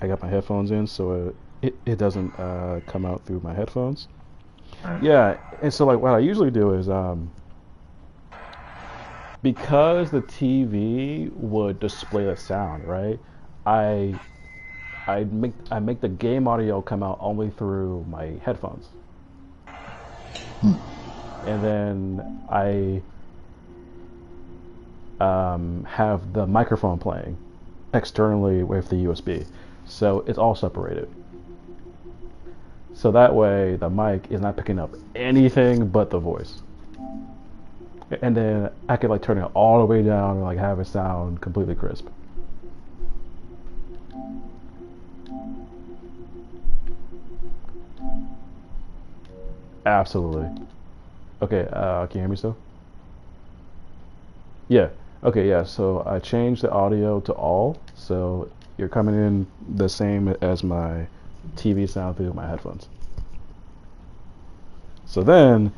I got my headphones in, so it doesn't come out through my headphones. Alright. Yeah, and so like what I usually do is because the TV would display the sound, right? I I make the game audio come out only through my headphones, Hmm. and then I have the microphone playing externally with the USB, so it's all separated. So that way the mic is not picking up anything but the voice, and then I could like turn it all the way down and like have it sound completely crisp. Absolutely. Okay, can you hear me still? Yeah. Okay, yeah. So I changed the audio to all, so you're coming in the same as my TV sound through my headphones. So then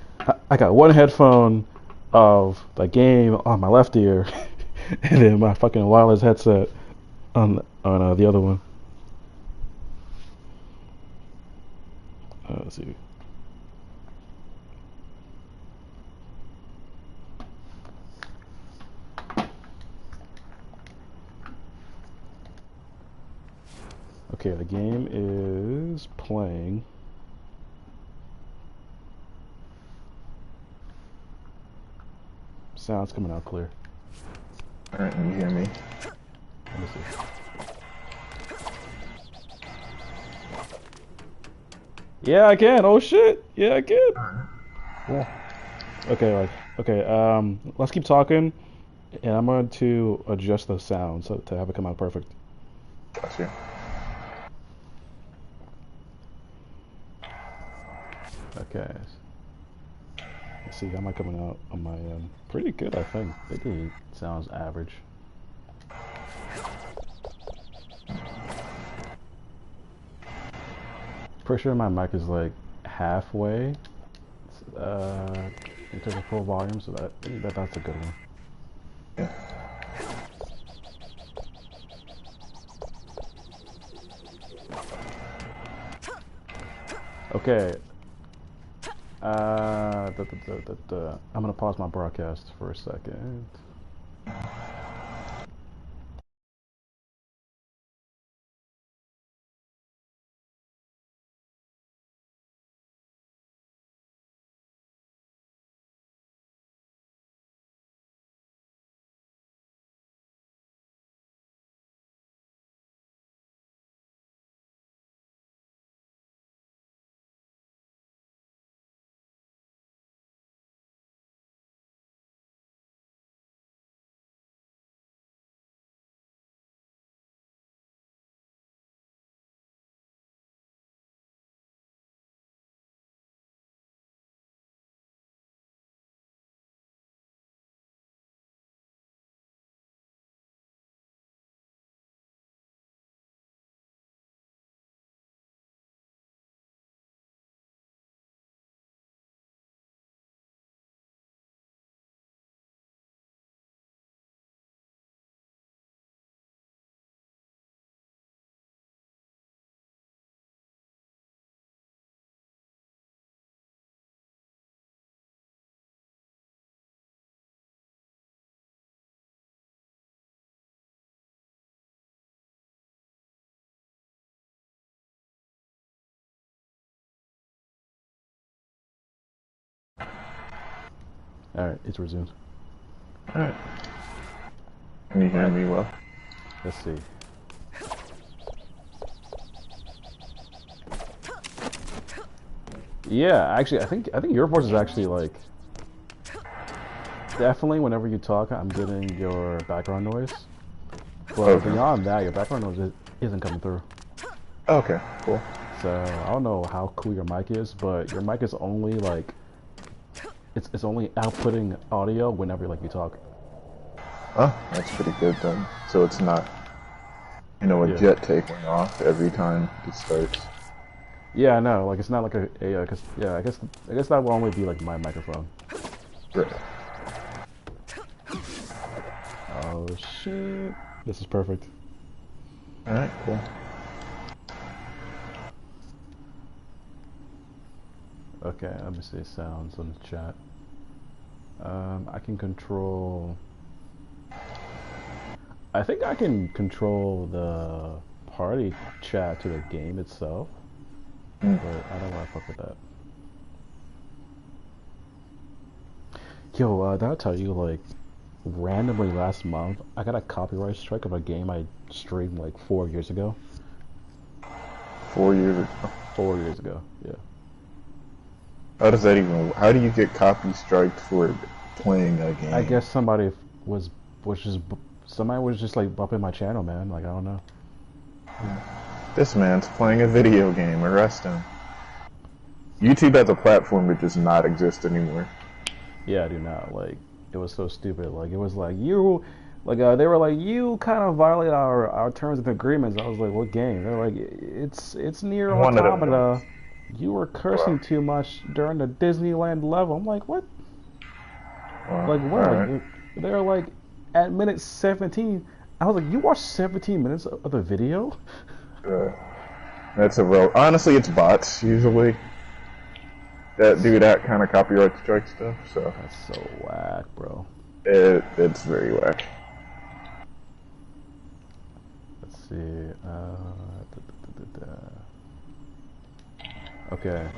I got one headphone of the game on my left ear, and then my fucking wireless headset on the other one. Let's see. Okay, the game is playing. Sound's coming out clear. Alright, you hear me? Let me see. Yeah, I can. Oh shit. Yeah, I can. Alright. Cool. Okay, let's keep talking, and I'm going to adjust the sound so to have it come out perfect. Gotcha. Okay, let's see how am I coming out on my end. Pretty good, I think. I think it sounds average. Pretty sure my mic is like halfway uh, into the full volume, so that's a good one. Yeah. Okay, I'm gonna pause my broadcast for a second. All right, it's resumed. Alright. Can you All hear right, me well? let's see. Yeah, actually, I think your voice is actually like definitely whenever you talk, I'm getting your background noise. But Okay. beyond that, your background noise isn't coming through. Okay, cool. So I don't know how cool your mic is, but your mic is only like it's only outputting audio whenever like you talk. Oh, that's pretty good then. So it's not, a Yeah. jet taking off every time it starts. Yeah, I know. Like it's not like cause yeah, I guess that will only be like my microphone. Right. Oh shit. This is perfect. Alright, cool. Okay, let me see sounds on the chat. I can control. I think I can control the party chat to the game itself, Mm. but I don't want to fuck with that. Yo, did I tell you, like, randomly last month, I got a copyright strike of a game I streamed like 4 years ago? 4 years ago. 4 years ago, yeah. How does that even? How do you get copy striked for playing a I game? guess was was just somebody was just like bumping my channel, man. Like I don't know. This man's playing a video game. Arrest him. YouTube as a platform that does not exist anymore. Yeah, I do not like. It was so stupid. Like it was like you, like they were like you kind of violate our terms of agreements. I was like, what game? They're like, it's near One of them automata. games. You were Wow. cursing too much during the Disneyland level. I'm like, what? Wow. Like when? Alright. Like they're like at minute 17. I was like, you watched 17 minutes of the video? Uh, that's a real. Honestly, it's bots usually that do that kind of copyright strike stuff. So That's so whack, bro. it's very whack. Let's see. Okay.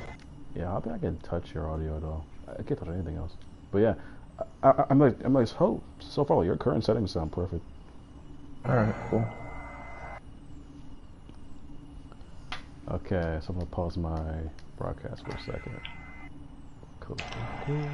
Yeah, I think I can touch your audio though. I can't touch anything else. But yeah, I'm like, oh, so far your current settings sound perfect. Alright, cool. Okay, so I'm gonna pause my broadcast for a second. Cool, cool, cool.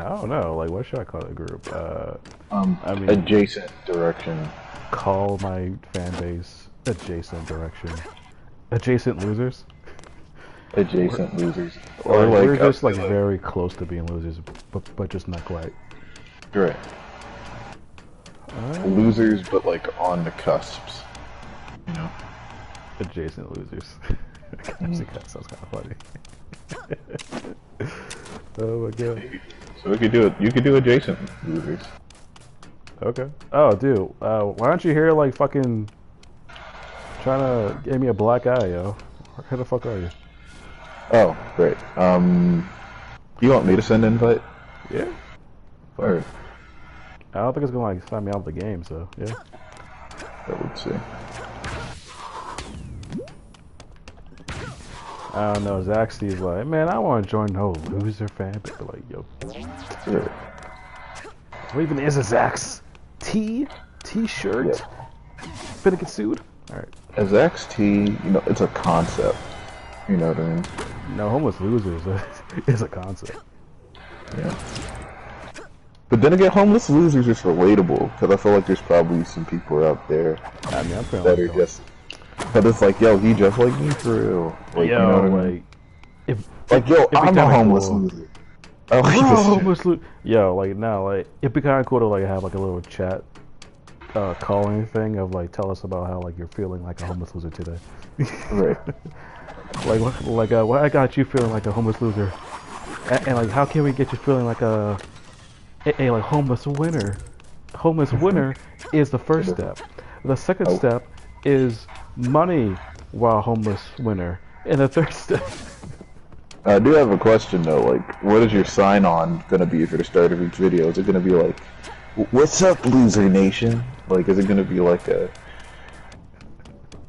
I don't know. Like, what should I call the group? I mean, Adjacent direction. call my fan base adjacent direction. Adjacent losers. Adjacent losers. Or like we're just like very close to being losers, but just not quite. Right. Losers, but like on the cusps. You know. Adjacent losers. That sounds kind of funny. Oh my god. So we could do it. You could do adjacent losers. Okay. Oh, dude. Why aren't you here, like, fucking trying to give me a black eye, yo? Where the fuck are you? Oh, great. You want me to send an invite? Yeah. Or I don't think it's gonna, like, sign me out of the game, so, yeah. let's see. I don't know. Zaxby's like, man, I want to join no loser fan, but they're like, yo. Right. What even is a Zax? T-shirt? Yeah. Finna get sued? Alright. As XT, you know, it's a concept. You know what I mean? No, homeless losers is a concept. Yeah. But then again, homeless losers is relatable, because I feel like there's probably some people out there I mean, I'm feeling that are just... But it's like, yo, he just like me for real. Like, yo, you know what I mean? Like, yo, I'm a homeless cool. loser. I like this homeless loser. Yo, like, now, like, it'd be kind of cool to, like, have, like, a little chat, calling thing of, like, tell us about how, like, you're feeling like a homeless loser today. Right. What I got you feeling like a homeless loser? And like, how can we get you feeling like a like, homeless winner? Homeless winner is the first step. The second step is money while homeless winner. And the third step... I do have a question though, like, what is your sign-on gonna be for the start of each video? Is it gonna be like, what's up, loser nation? Like, is it gonna be like a...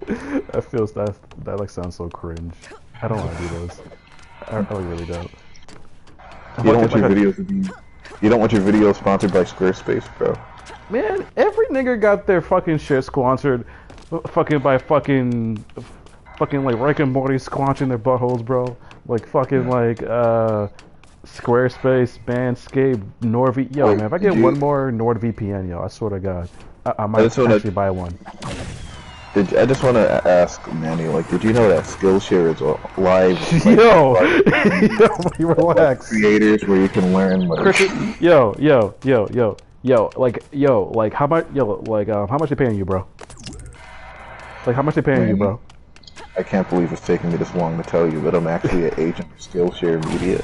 that like sounds so cringe. I don't want to do those. I really don't. You don't want your videos to be... You don't want your videos sponsored by Squarespace, bro. Man, every nigga got their fucking shit sponsored fucking by fucking like Rick and Morty squanching their buttholes, bro. Like fucking like Squarespace, Manscaped, NordVPN. Yo, man, if I get one more NordVPN, yo, I swear to God, I might actually buy one. I just want to ask Manny, like, did you know that Skillshare is live? Like, yo, relax. Creators where you can learn, like, like how much, how much they paying you, bro? Like, how much they paying you, bro? I can't believe it's taking me this long to tell you that I'm actually an agent of Skillshare Media.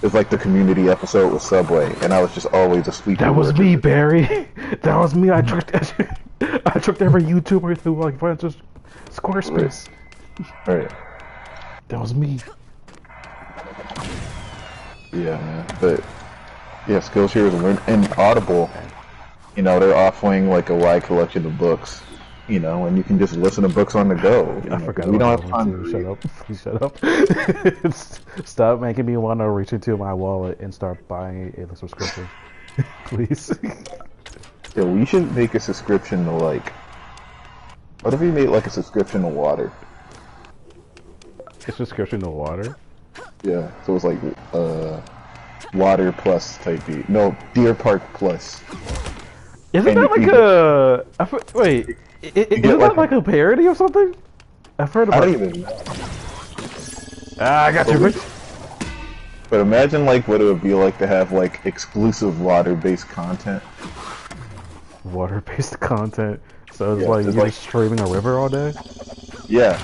It's like the community episode with Subway, and I was just always a sweet. That was me, Barry. That was me. I tricked every YouTuber through like Squarespace. Right. That was me. Yeah, man. But yeah, Skillshare is and Audible. You know, they're offering like a wide collection of books. You know, and you can just listen to books on the go. I forgot. We don't have time. Shut up. Please shut up. Stop making me want to reach into my wallet and start buying a subscription. Please. Yeah, we should make a subscription to like... What if we made like a subscription to water? A subscription to water? Yeah, so it's like water plus type B. No, Deer Park plus. Isn't that like a... Wait, isn't that like a parody or something? I've heard about it. I don't even know. I got you, Rich. But imagine like what it would be like to have like exclusive water-based content. Water-based content. So it's Yeah, like it's you're like- just streaming a river all day? Yeah,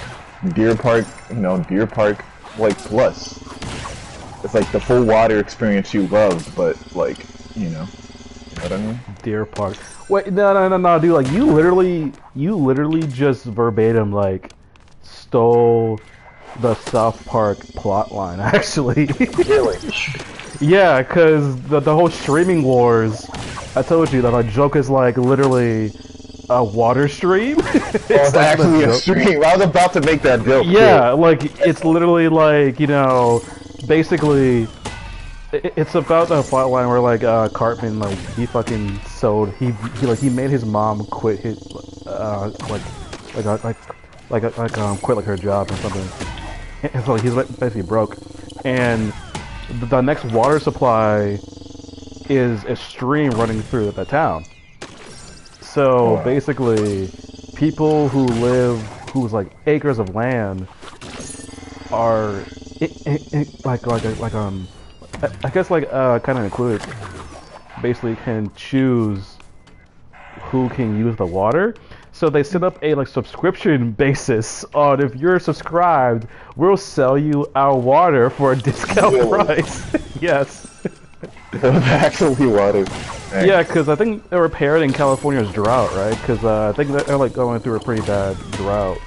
Deer Park, you know, Deer Park like plus. It's like the full water experience you love, but like, you know what I mean? Deer Park. Wait, no, dude. Like you literally just verbatim like stole the South Park plot line. Actually, Really? yeah, because the whole streaming wars. I told you that my joke is like literally a water stream. It's actually a stream. I was about to make that joke. Yeah, like it's literally like, you know, basically. It's about the plot line where like Cartman like he fucking sold he made his mom quit his quit like her job or something, and so he's basically broke, and the next water supply is a stream running through the town. So basically, people who's like acres of land are I guess kind of included. Basically, can choose who can use the water. So they set up a subscription basis on if you're subscribed, we'll sell you our water for a discount price. Yes. Actually, water. Dang. Yeah, because I think they were parroting California's drought, right? Because I think they're going through a pretty bad drought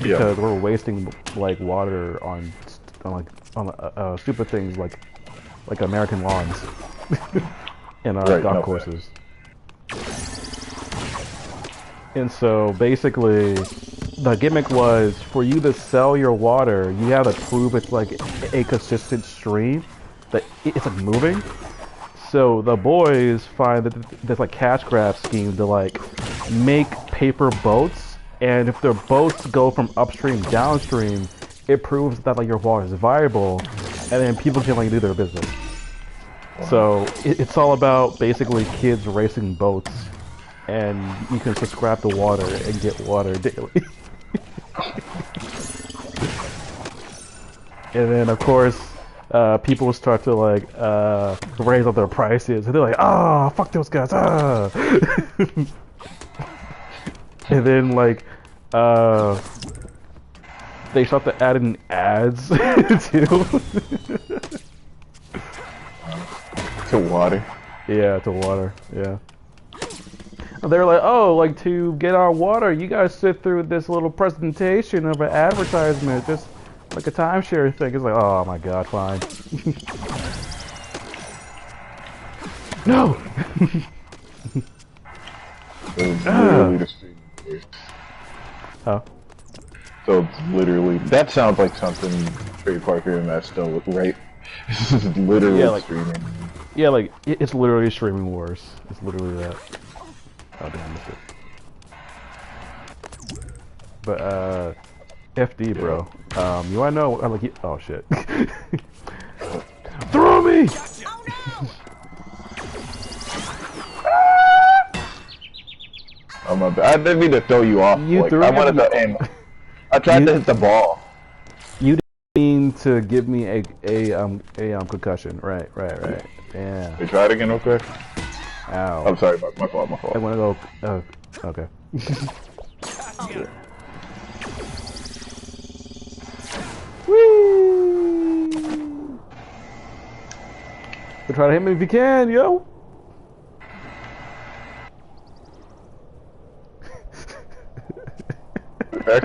because we're wasting water on stupid things like American lawns and golf courses. And so basically, the gimmick was for you to sell your water, you have to prove it's a consistent stream, that it's moving. So the boys find that there's cash grab scheme to make paper boats, and if their boats go from upstream downstream, it proves that your water is viable, and then people can do their business. Wow. So it's all about basically kids racing boats. And you can subscribe to water and get water daily. And then, of course, people start to raise up their prices, and they're like, "Ah, fuck those guys!" Ah. And then they start to add in ads too. To water. Yeah, to water. Yeah. They're like, oh, to get our water, you guys sit through this little presentation of an advertisement, just like a timeshare thing. It's like, oh my god, fine. No! Literally the stream. Huh? So it's literally, that sounds like something Trey Parker and Matt Stone would write. This is literally streaming. Yeah, it's literally streaming wars. It's literally that. Oh damn, I missed it. But FD, bro. You wanna know? Oh shit. Throw me! Oh my bad. I didn't mean to throw you off. I wanted to aim. I tried to hit the ball. You didn't mean to give me a concussion. Right. Yeah. You try it again real quick. Ow. I'm sorry, my fault. I wanna go. Okay. Whee! Try to hit me if you can, yo.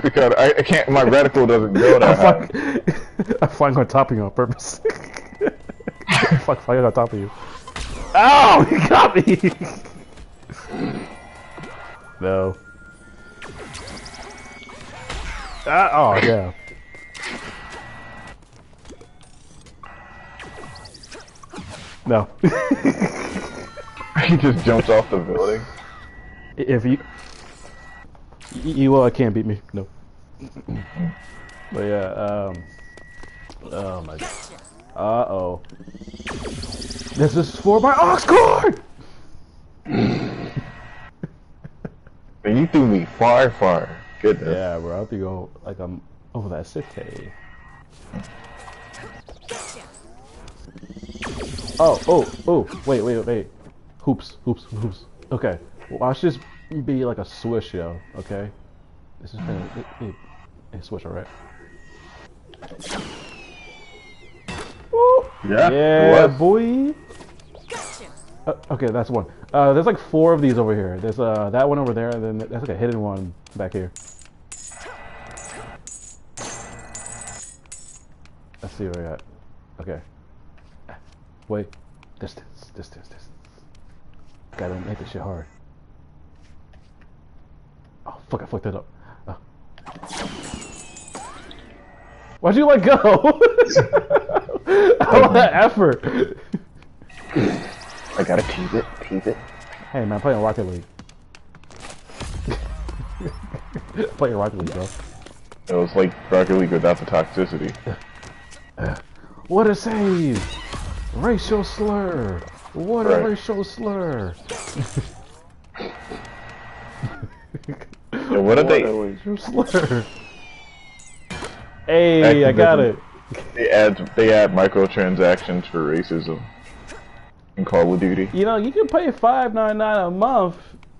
Because I can't. My reticle doesn't go that high. I'm flying on top of you on purpose. I'm flying on top of you. Ow! He got me! No. Oh, yeah. No. He just jumps off the building. If you can't beat me. No. But yeah, oh my god. Uh-oh. This is for my ox cord! Man, you threw me far. Goodness. Yeah, bro, I have to go, I'm over that city. Oh, wait. Hoops. Okay, watch this be like a swish, yo, okay? This is gonna, it swish, alright? Yeah, boy! Okay, that's one. There's 4 of these over here. There's that one over there, and then there's a hidden one back here. Let's see what I got. Okay. Wait. This. Gotta make this shit hard. Oh, fuck, I fucked it up. Oh. Why'd you let go? All that effort. I gotta keep it. Hey man, I'm playing Rocket League. Playing Rocket League, bro. It was like Rocket League without the toxicity. What a save! Racial slur! What a Right. racial slur! Yeah, what are they? a racial slur! Hey, I got Activision, it! they add microtransactions for racism in Call of Duty. You know, you can pay $5.99 a month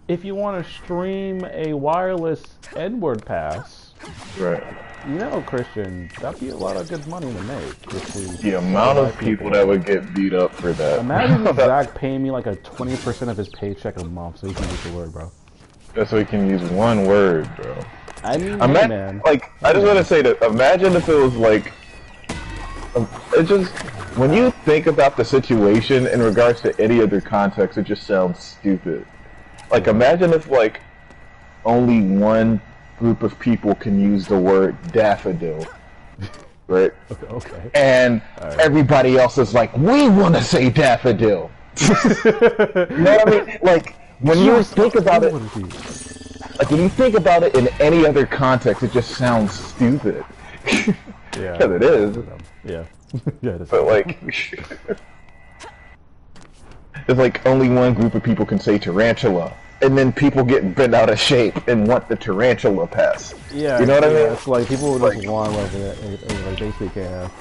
if you want to stream a wireless N-word pass. Right. You know, Christian, that'd be a lot of good money to make. The amount of people that would get beat up for that. Imagine Zach paying me like a 20% of his paycheck a month so he can use the word, bro. Just so he can use one word, bro. I mean, hey, Imagine, man. like, I just want to say that, imagine if it was like, it just, when you think about the situation in regards to any other context, it just sounds stupid. Like, imagine if, like, only one group of people can use the word daffodil, right? Okay. And everybody else is like, we want to say daffodil. You know what I mean? Like, when you think about it, like when you think about it in any other context, it just sounds stupid. Yeah. Because it is. Yeah. Yeah, it is. But like, it's like only one group of people can say tarantula, and then people get bent out of shape and want the tarantula pass. Yeah. You know what I mean? It's like people would just want like like basically can't have.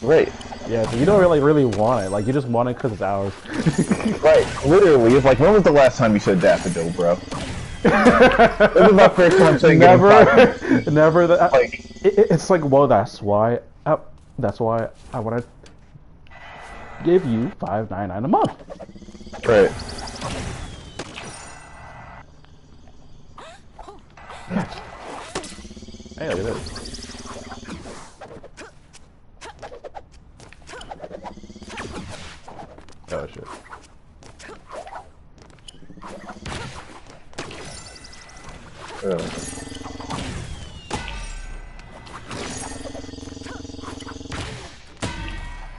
Right. Yeah, so you don't really want it. Like you just want it because it's ours. Right. Literally, it's like, when was the last time you said daffodil, bro? This is my first time saying never, it. never. That Like, it's like, well, that's why I want to give you $5.99 a month. right. Hey, look at this. Oh shit.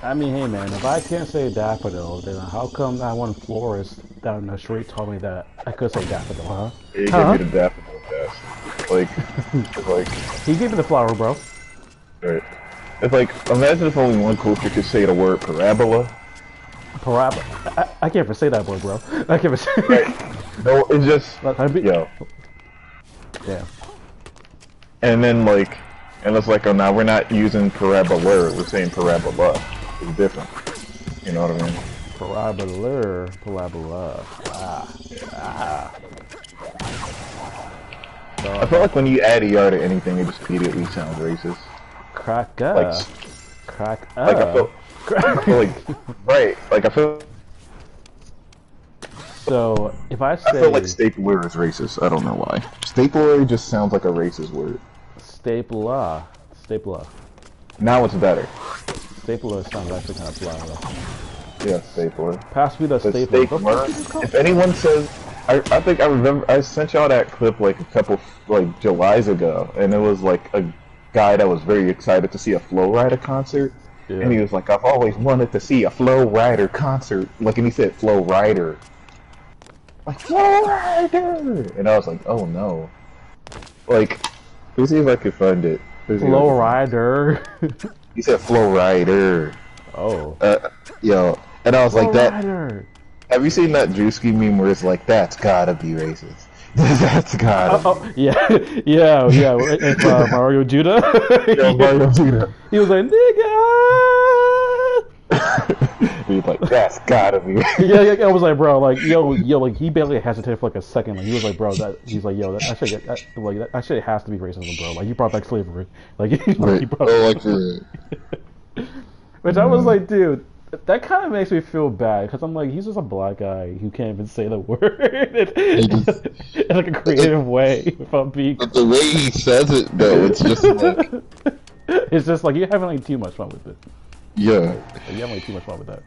I mean, hey man, if I can't say daffodil, then how come that one florist down the street told me that I could say daffodil, huh? He gave me the daffodil pass. Like, it's like, He gave me the flower, bro. right. It's like, imagine if only one culture could say the word parabola. I can't even say that word, bro. I can't even say Right. No, it's just, yo. Yeah. And then like, and it's like, oh, now we're not using parabola, we're saying parabola. It's different. You know what I mean? Parabola. I feel like when you add ER to anything, it just immediately sounds racist. Cracker. Like I feel like, right? Like I feel So if I say like stapler is racist. I don't know why. Stapler just sounds like a racist word. stapler. Now it's better. Stapler sounds actually kind of fly. Yeah, stapler. Pass me the But stapler. stapler. If anyone says, I think I remember I sent y'all that clip like a couple like Julys ago, and it was like a guy that was very excited to see a Flow Rider concert. Yeah. And he was like, I've always wanted to see a Flow Rider concert. Like, and he said Flow Rider. Like, Flow Rider! And I was like, oh no. Like, let me see if I can find it. Flow Rider. He said Flow Rider. Oh. Yo. And I was like, that. Rider. Have you seen that Drewski meme where it's like, that's gotta be racist? That's gotta be. Yeah. It's Mario Judah. Yeah, Mario Judah. He was like, nigga. He's like, that's gotta be. Yeah, I was like, bro, like, yo, like, he barely hesitated for like a second. Like, he was like, bro, he's like, yo, that shit has to be racism, bro. Like, you brought back slavery. Like, Right. Which I was like, dude, that kind of makes me feel bad because I'm like, he's just a black guy who can't even say the word in like a creative way without being. But the way he says it, though, it's just like, it's just like you're having like too much fun with it. yeah. Like, you're having like too much fun with that.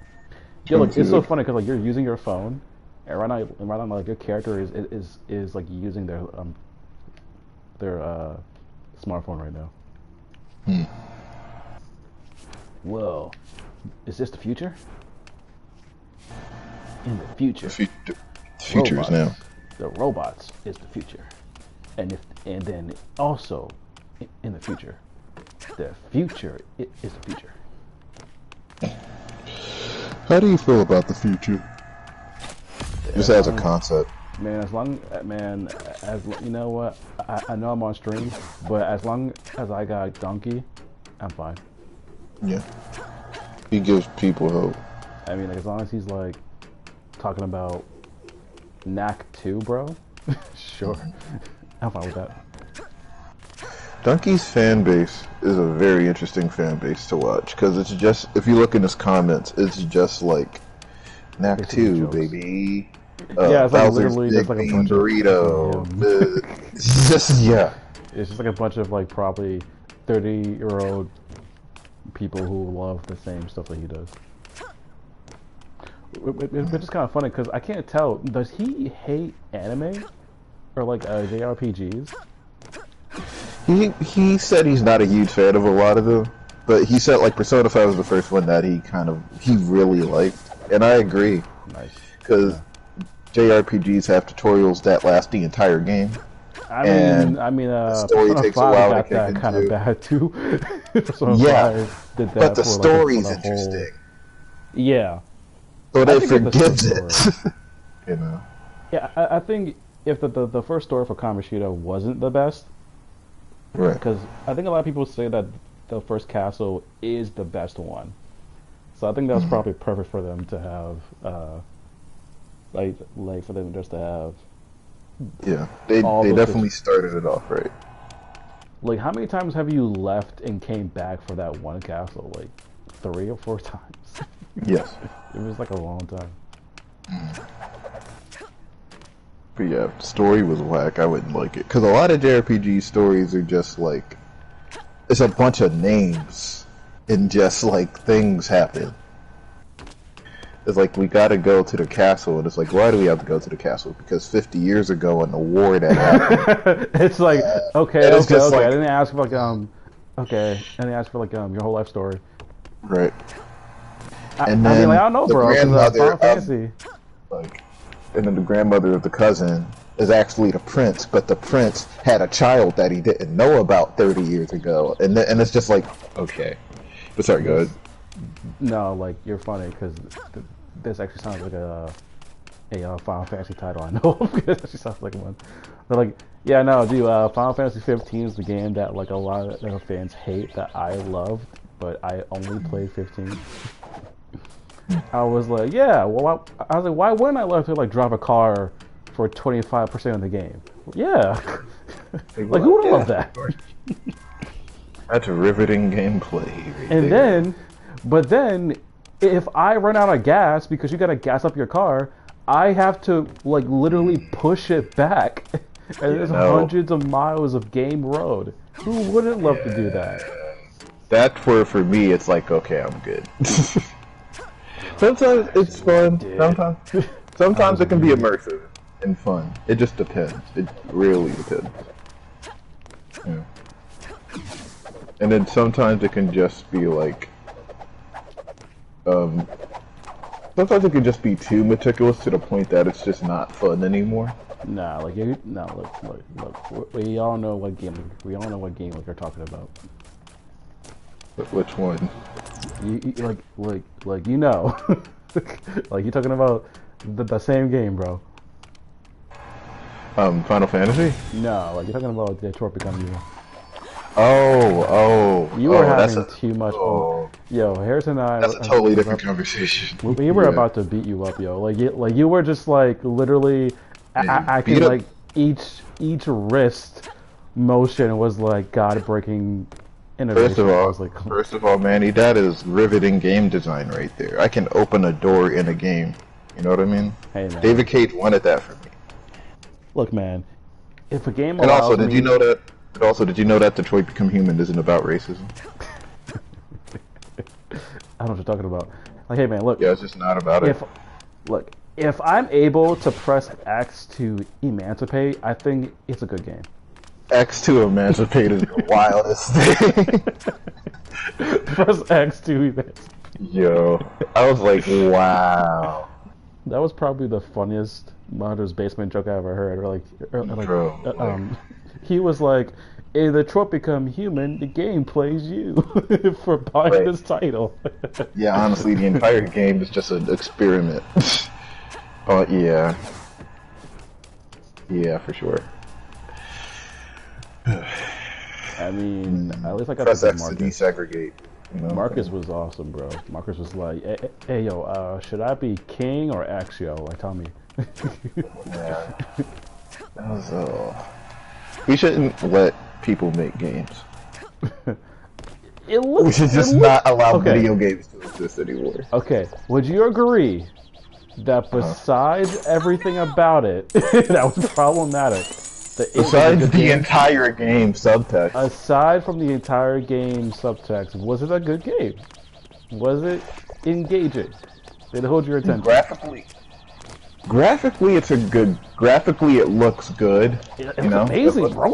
Yeah, look, it's so funny because like you're using your phone, and right now, like your character is like using their smartphone right now. Whoa, is this the future? In the future, Future is now. The robots is the future, and then also in the future, the future is the future. How do you feel about the future? Just as a concept. Man, you know what? I know I'm on stream, but as long as I got Donkey, I'm fine. Yeah. He gives people hope. I mean, like, as long as he's like talking about Knack 2, bro. Sure, I'm fine with that. Donkey's fan base is a very interesting fan base to watch because it's just, if you look in his comments, it's just like Knack 2, baby. Yeah, it's like Bowser's literally Big just like a Bean bunch Burrito. It's just, yeah. It's just like a bunch of like probably 30-year-old people who love the same stuff that he does. Which is kind of funny because I can't tell. Does he hate anime or like JRPGs? He said he's not a huge fan of a lot of them, but he said like Persona 5 was the first one that he really liked, and I agree. Nice. Because JRPGs have tutorials that last the entire game. I mean, the story takes a while to kick in. That kind of bad too. Yeah, but the story's interesting. Yeah. So they forgives it. You know. Yeah, I think if the first story for Kamoshida wasn't the best, right? Because I think a lot of people say that the first castle is the best one, so I think that's probably perfect for them to have, like for them just to have. Yeah, they definitely started it off right. Like, how many times have you left and came back for that one castle? Like 3 or 4 times. Yes. It was like a long time. But yeah, story was whack. I wouldn't like it. Because a lot of JRPG stories are just like, it's a bunch of names and just like things happen. It's like, we gotta go to the castle, and it's like, why do we have to go to the castle? Because 50 years ago in the war that happened. It's like, okay. Like, I didn't ask for like, okay. I didn't ask for like, your whole life story. Right. And I mean, like, I don't know, bro. Grandmother Fantasy. And then the grandmother of the cousin is actually the prince, but the prince had a child that he didn't know about 30 years ago, and it's just like, okay. But sorry, go ahead. No, like, you're funny because this actually sounds like a Final Fantasy title. I know it actually sounds like one. But like, yeah, no, dude. Final Fantasy 15 is the game that like a lot of fans hate that I loved, but I only played 15. I was like, yeah, well, I was like, why wouldn't I love to like drive a car for 25% of the game? Yeah, like who would love that? That's riveting gameplay. Right and there. But then, if I run out of gas because you gotta gas up your car, I have to like literally push it back, and there's hundreds of miles of game road. Who wouldn't love to do that? That's where for me it's like, okay, I'm good. Sometimes it's fun. Sometimes it can be immersive and fun. It just depends. It really depends. Yeah. And then sometimes it can just be like, sometimes it can just be too meticulous to the point that it's just not fun anymore. Nah, like look. We all know what game you're talking about. Which one? Like you know, like you're talking about the same game, bro. Final Fantasy? No, like you're talking about Detroit Become Human. You were having too much. Yo, Harrison and I. That's a totally different conversation. We were about to beat you up, yo. Like you were just like literally acting like each wrist motion was like God-breaking innovation. First of all, Manny, that is riveting game design right there. I can open a door in a game. You know what I mean? Hey, man. David Cage wanted that for me. Look, man. If a game and allows also, did you know that? Also, did you know that Detroit Become Human isn't about racism? I don't know what you're talking about. Like, hey, man, look. Yeah, it's just not about it. If I'm able to press X to emancipate, I think it's a good game. X to emancipate is the wildest thing. Press X to emancipate. Yo, I was like, wow. That was probably the funniest Mother's Basement joke I ever heard. He was like, if the trope become human, the game plays you for buying Right. this title. Yeah, honestly, the entire game is just an experiment. Oh yeah, yeah, for sure. I mean, at least I got to Press see X to Marcus. desegregate. You know? Marcus was awesome, bro. Marcus was like, hey yo, should I be king or X, yo? Like, tell me. Yeah. That was, we shouldn't let people make games. It looks, We should just it not allow okay. video games to exist anymore. Okay, would you agree that besides everything about it that was problematic, that it was a Besides good the game? entire game subtext, Aside from the entire game subtext, was it a good game? Was it engaging? Did it hold your attention? graphically, it's a good. Graphically, it looks good. It you was know, amazing, bro.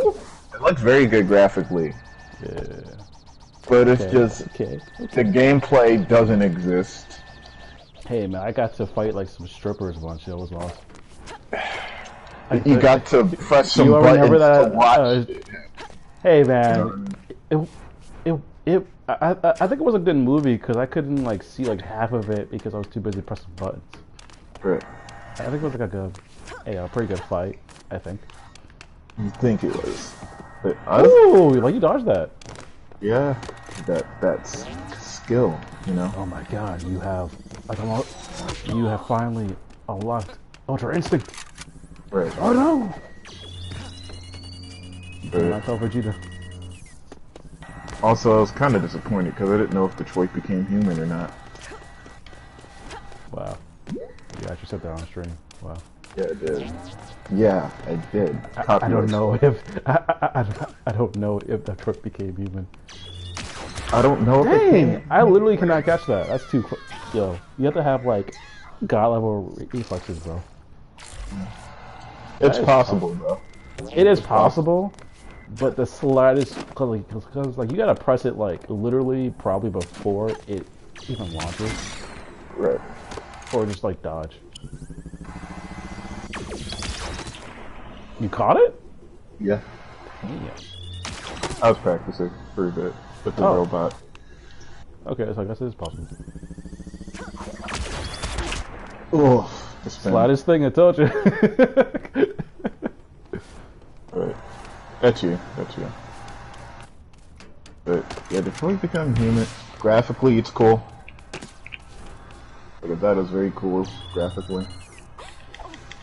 It looks very good graphically, Yeah. but it's Okay, just okay. the gameplay doesn't exist. Hey man, I got to fight like some strippers once. It was awesome. You got to press some You buttons remember that? to watch. Hey man, I think it was a good movie because I couldn't like see like half of it because I was too busy pressing buttons. Right. I think it was like a pretty good fight. I think. You think it was? But Ooh, like you dodged that. yeah, that's skill. You know. Oh my god, you have finally unlocked Ultra Instinct. Right. Oh no! Right. Not tell Vegeta. Also, I was kind of disappointed because I didn't know if Detroit became human or not. Wow. You actually said that on stream. Wow. Yeah, I did. Yeah, I did. I don't know if I don't know if the truck became human. I don't know if it Dang! came. I literally cannot catch that. That's too quick. Yo, you have to have like god level reflexes, bro. It's is possible, bro. It is possible, but the slightest because like you gotta press it like literally probably before it even launches, Right. or just like dodge. You caught it? Yeah. Damn. I was practicing for a bit with the Oh. robot. Okay, so I guess it is possible. Oh, the spin. Slightest thing, I told you. Right. That's you. That's you. But yeah, Detroit become human. Graphically, it's cool. Like that is very cool graphically.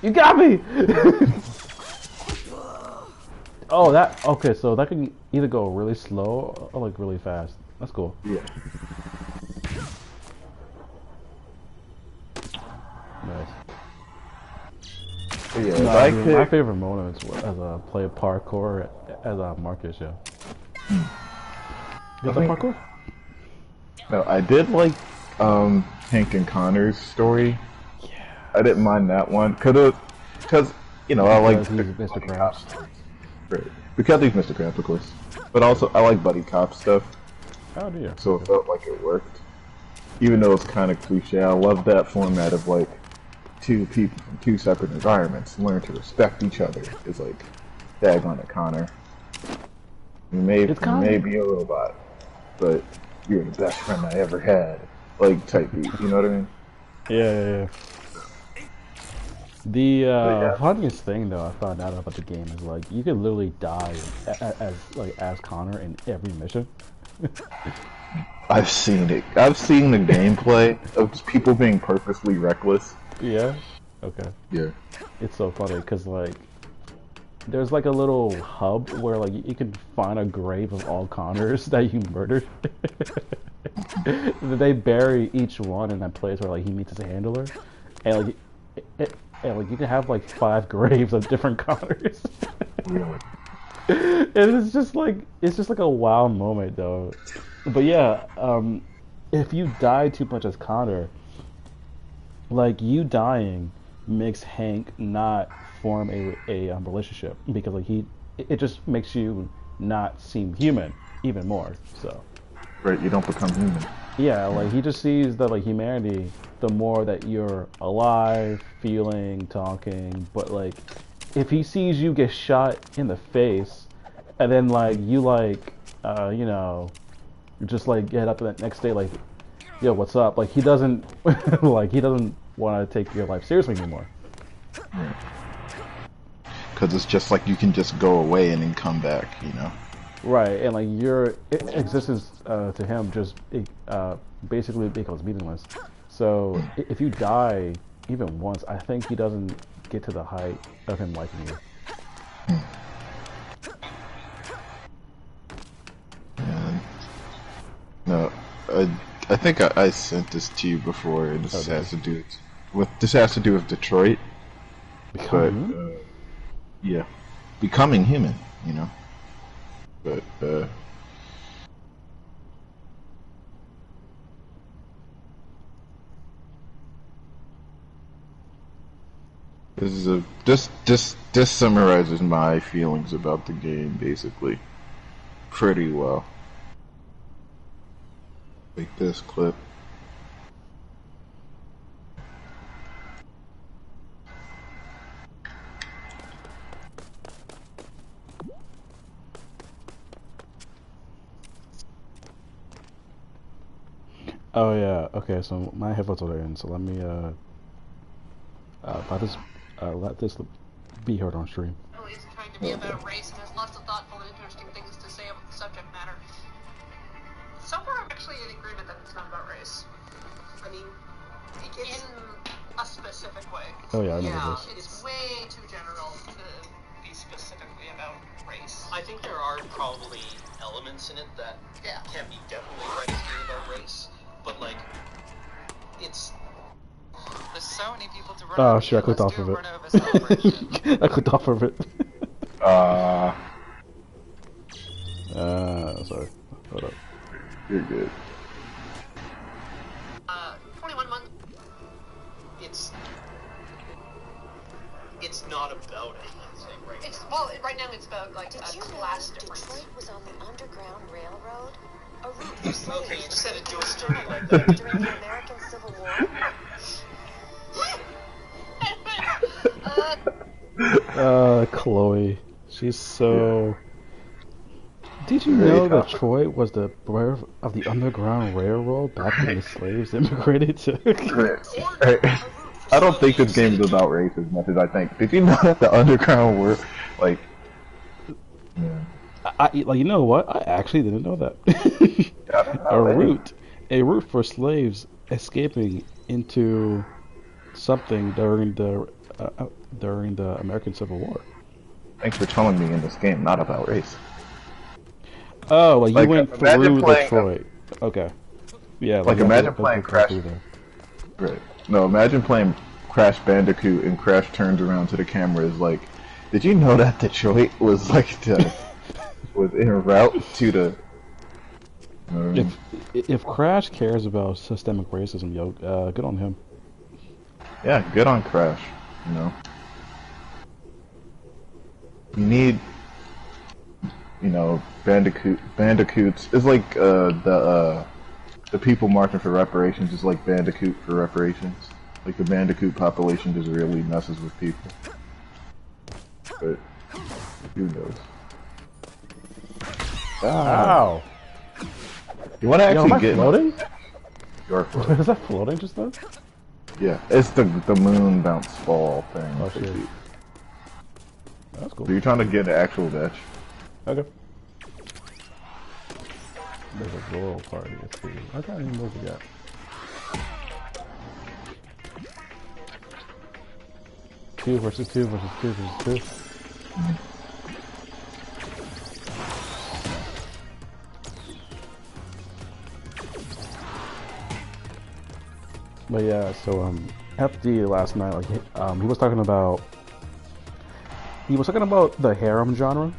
You got me! Oh, that okay. So that can either go really slow or like really fast. That's cool. Yeah. Nice. But yeah, No, if I dude, could, my favorite moments were as a play parkour as a Marcus. Yeah. You got the think- parkour? no, I did like Hank and Connor's story. Yeah. I didn't mind that one because you know I like Because he's Mr. Krabs. Right. Because he's Mr. Krabs, of course. But also I like buddy cop stuff, Oh dear. so it felt like it worked. Even though it's kind of cliche, I love that format of like two people from two separate environments learn to respect each other. It's like, daggone it, Connor. You may be a robot, but you're the best friend I ever had. Like type beat, you know what I mean? Yeah. The yeah. funniest thing though I found out about the game is like you could literally die as Connor in every mission. I've seen it. I've seen the gameplay of just people being purposely reckless. Yeah. Okay. Yeah. It's so funny because like there's like a little hub where like you can find a grave of all Connors that you murdered. They bury each one in that place where like he meets his handler, and like you can have like 5 graves of different Connors. Really. And it's just like a wild moment though. But yeah, if you die too much as Connor, like you dying makes Hank not form a relationship because like it just makes you not seem human even more. So Right, you don't become human. yeah, like he just sees that like humanity, the more that you're alive, feeling, talking, but like if he sees you get shot in the face and then like you like you know, you just like get up the next day like, yo, what's up? Like he doesn't like he doesn't want to take your life seriously anymore. Because it's just like you can just go away and then come back, you know. Right, and like your existence to him just basically becomes meaningless. So if you die even once, I think he doesn't get to the height of him liking you. And, no, I think I sent this to you before. And this has to do with Detroit. Becoming But yeah, becoming human, you know. But this summarizes my feelings about the game basically pretty well. Like this clip. Oh yeah. Okay. So my headphones are in. So let me let this be heard on stream. It's trying to be about race, and there's lots of thoughtful and interesting things to say about the subject matter. So far, I'm actually in agreement that it's not about race. I mean, in a specific way. Oh yeah, I know this. It's way too general to be specifically about race. I think there are probably elements in it that can be definitely right to be about race, but like, it's. There's so many people to run. Oh shit! I clicked off of it. I clicked off of it. Sorry. Hold up. You're good. 21 months. It's not about anything right It's now. well, right now it's about like Did a you class know difference. Detroit was on the Underground Railroad? A route for slaves. Okay, you just had to do a story like that. During the American Civil War? Chloe. She's so. Did you know that Detroit was the birth of the Underground Railroad back when the slaves immigrated to? I don't think this game is about race as much as I think. Did you know that the Underground were like? Yeah. Like, you know what? I actually didn't know that. A route for slaves escaping into something during the American Civil War. Thanks for telling me in this game not about race. Oh, well, you Like, went imagine through playing Detroit. Okay. Yeah. Like, you imagine have to playing go Crash. through there. Right. No, imagine playing Crash Bandicoot and Crash turns around to the camera is like, did you know that Detroit was like was en route to the. If Crash cares about systemic racism, yo, good on him. Yeah, good on Crash. You know, you need, you know, bandicoots. It's like the people marching for reparations is like Bandicoot for reparations. Like the Bandicoot population just really messes with people. But who knows? Ow! You want to actually Yo, am I get floating? You're floating. Is that floating just then? Yeah, it's the moon bounce ball thing. Oh shit. That's cool. So you're trying to get an actual bitch. Okay. There's a girl party. Let's see. I can't even look at that. Two versus two versus two versus two. But yeah, so FD last night, like he was talking about the harem genre.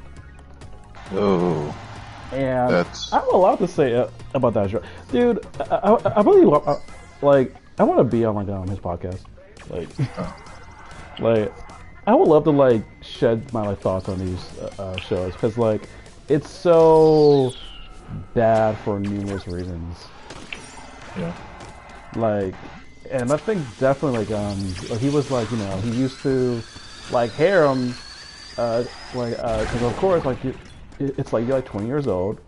Oh, And that's. I have a lot to say about that genre, dude. I really like. I want to be on his podcast, like I would love to like shed my thoughts on these shows because like it's so bad for numerous reasons. Yeah. Like, and I think definitely like he was like he used to like harem, because of course like it's like you're like 20 years old,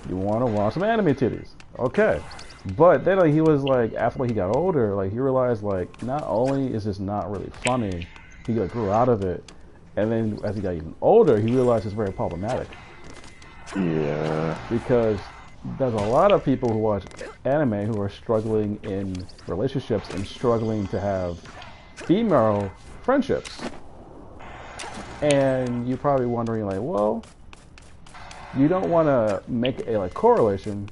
you want to watch some anime titties, okay. But then like he was like after like, he got older, like he realized like not only is this not really funny, he like grew out of it, and then as he got even older, he realized it's very problematic. Yeah. Because there's a lot of people who watch anime who are struggling in relationships and struggling to have female friendships. And you're probably wondering like, well, you don't want to make a like correlation,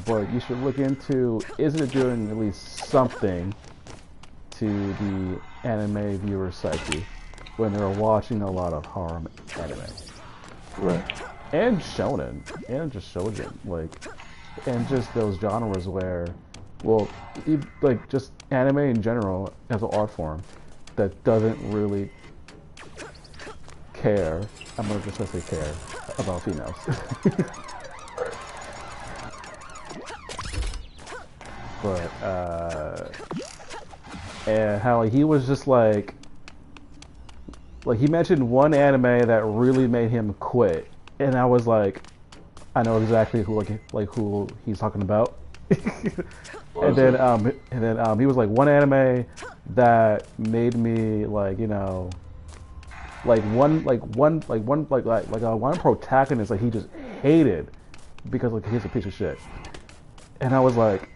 but you should look into, is it doing at least something to the anime viewer psyche when they're watching a lot of harem anime? Right. And shonen, and just shoujo, like, and just those genres where, well, like just anime in general as an art form that doesn't really care. I'm gonna just say care about females. But and how he was just like he mentioned one anime that really made him quit. And I was like, I know exactly who who he's talking about. and then he was like one anime that made me like, you know, one protagonist like he just hated because like he's a piece of shit. And I was like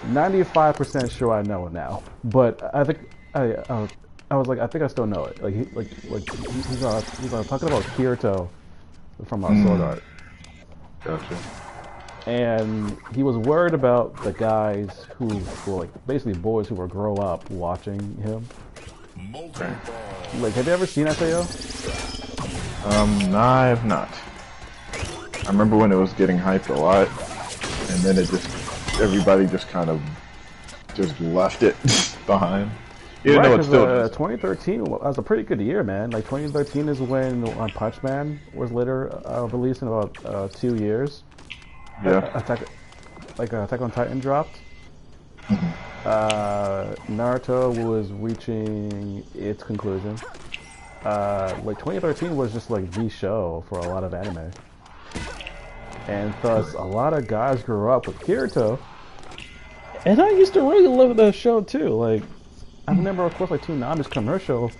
95% sure I know it now, but I think I was like I think I still know it. Like he's talking about Kirito from Sword Art. Gotcha. And he was worried about the guys who were like basically boys who were grow up watching him. Okay. Like, have you ever seen SAO? No, I have not. I remember when it was getting hyped a lot, and then everybody just kind of just left it behind. You Right, know, it's still 2013 was a pretty good year, man. Like 2013 is when One Punch Man was later released in about 2 years. Yeah. Attack on Titan dropped. Naruto was reaching its conclusion. Like 2013 was just like the show for a lot of anime, and thus a lot of guys grew up with Kirito. And I used to really love the show too. Like, I remember, of course, like Toonami's commercial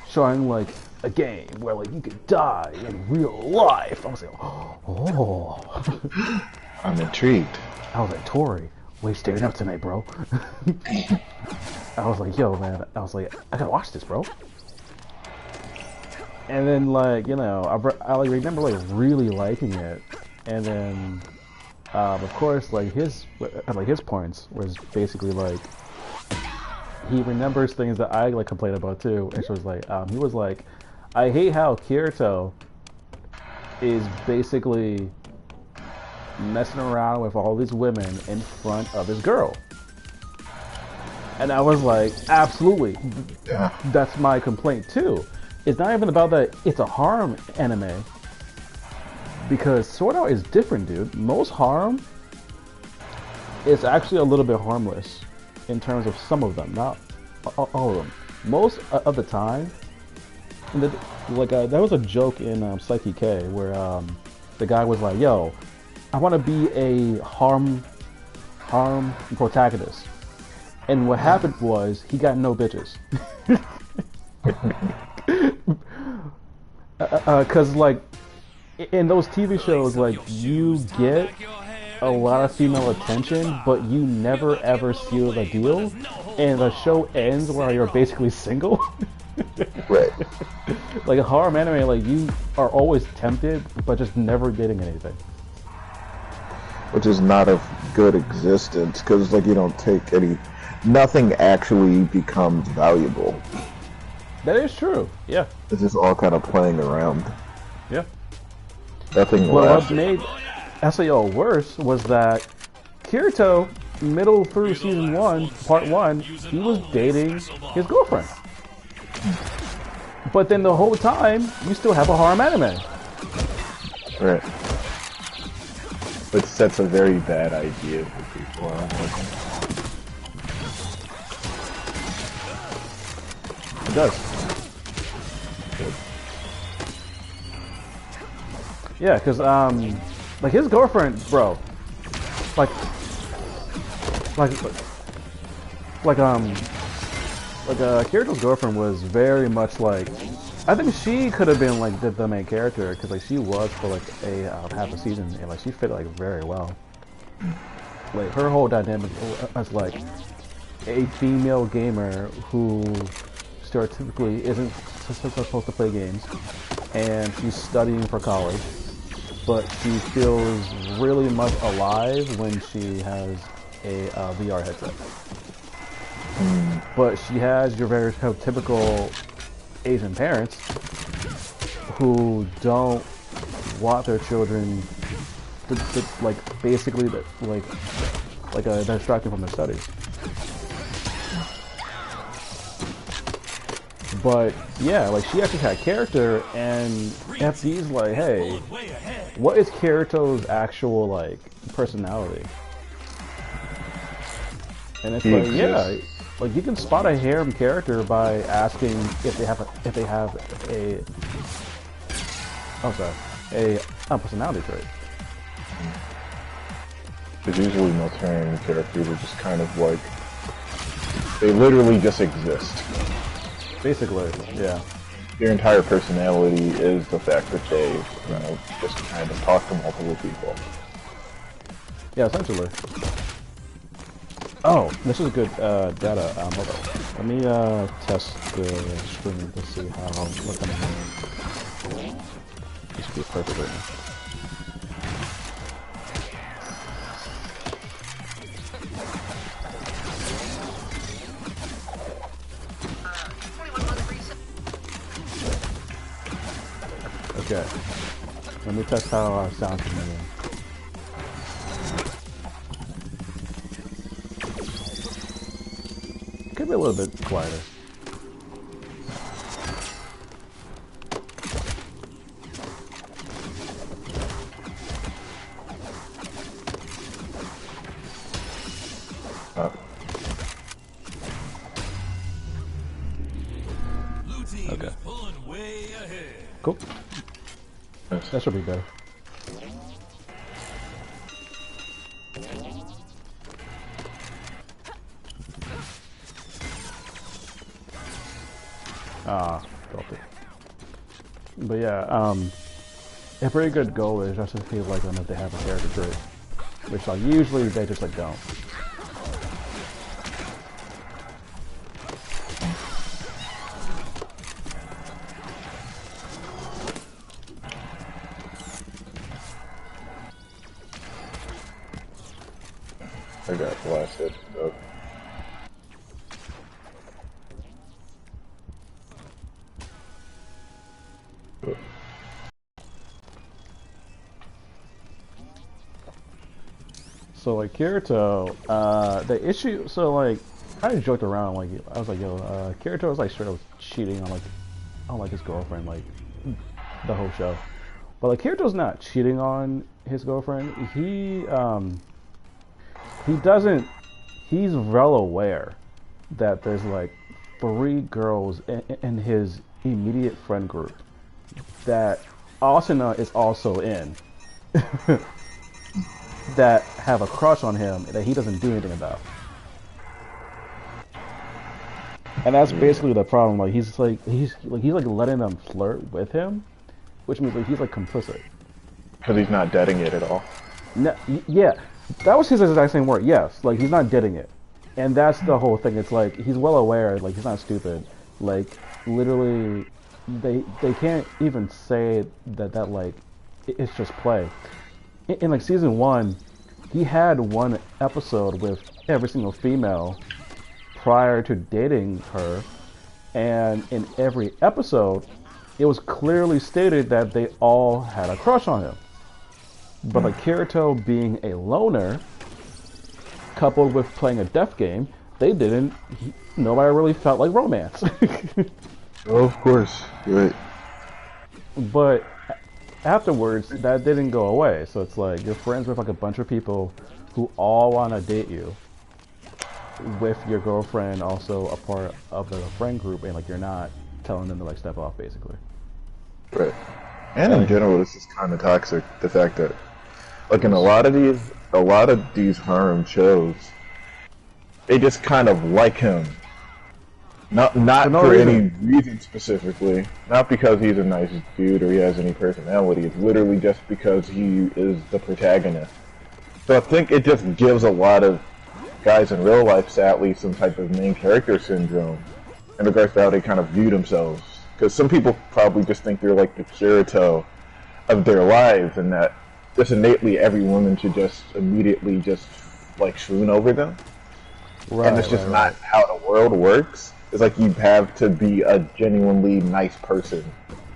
showing like a game where like you could die in real life. I was like, oh. I'm intrigued. I was like, Tori, what are you staring up tonight, bro? I was like, yo, man. I was like, I gotta watch this, bro. And then, like, you know, I like remember like really liking it, and then, of course, like his points was basically like he remembers things that I like complain about too, and so was like, he was like, I hate how Kirito is basically messing around with all these women in front of his girl. And I was like, absolutely. Yeah. That's my complaint too. It's not even about that it's a harem anime. Because Sword Art is different, dude. Most harem is actually a little bit harmless in terms of some of them, not all of them. Most of the time, there was a joke in Psyche K where the guy was like, yo, I want to be a harem protagonist. And what happened was he got no bitches. Cause like in those TV shows, like you get a lot of female attention, but you never ever seal the deal, and the show ends where you're basically single. Right. Like a harem anime, like you are always tempted, but just never getting anything. Which is not a good existence, because like you don't take any, nothing actually becomes valuable. That is true. Yeah. It's just all kind of playing around. Yeah. Nothing Well, lasts. what made SAO worse was that Kirito, middle through season 1, part 1, he was dating his girlfriend. But then the whole time, you still have a harem anime. Right. Which sets a very bad idea for people. It does. Yeah, because like his girlfriend, bro, like like like Kirito's girlfriend was very much like, I think she could have been like the main character because like she was for like a half a season and like she fit like very well. Like her whole dynamic as like a female gamer who stereotypically isn't supposed to play games, and she's studying for college, but she feels really much alive when she has a VR headset. But she has your very typical Asian parents who don't want their children to like basically like distracting from their studies. But yeah, like she actually had character, and FD's like, hey, what is Kirito's actual like personality? And it's like, yeah, like you can spot a harem character by asking if they have a personality trait. Because usually most harem characters are just kind of like, they literally just exist. Basically, yeah. Their entire personality is the fact that they, just kind of talk to multiple people. Yeah, essentially. Oh, this is good data. Hold on. Let me test the screen to see what kind of. This should be perfect right now. Okay. Let me test how our sound can move. Could be a little bit quieter. Okay. Cool. That should be better. Dropped it. But yeah, a pretty good goal is just to feel like if they have a character trait, which like usually they just like don't. I got blasted. Oh. So like Kirito, the issue, so like I joked around, like I was like, yo, Kirito was like straight up cheating on like his girlfriend, like the whole show. But like Kirito's not cheating on his girlfriend. He doesn't. He's well aware that there's like 3 girls in his immediate friend group that Asuna is also in that have a crush on him that he doesn't do anything about. And that's basically the problem. Like he's like letting them flirt with him, which means like he's like complicit. Because he's not deading it at all. No, yeah, that was his exact same word. Yes, like he's not deading it, and that's the whole thing. It's like he's well aware. Like he's not stupid. Like literally, they can't even say that like it's just play. In like season 1, he had 1 episode with every single female prior to dating her, and in every episode, it was clearly stated that they all had a crush on him. But like Kirito being a loner, coupled with playing a death game, they didn't. Nobody really felt like romance. Oh, of course, right. But afterwards, that didn't go away. So it's like you're friends with like a bunch of people who all want to date you, with your girlfriend also a part of the friend group, and like you're not telling them to like step off, basically. Right. And in general, this is kind of toxic. The fact that, like, in a lot of these harem shows, they just kind of like him. Not for any reason specifically. Not because he's a nice dude or he has any personality. It's literally just because he is the protagonist. So I think it just gives a lot of guys in real life, sadly, some type of main character syndrome in regards to how they kind of view themselves. Because some people probably just think they're like the Kirito of their lives, and that just innately every woman should just immediately just like swoon over them. Right, and it's just not how the world works. It's like you have to be a genuinely nice person.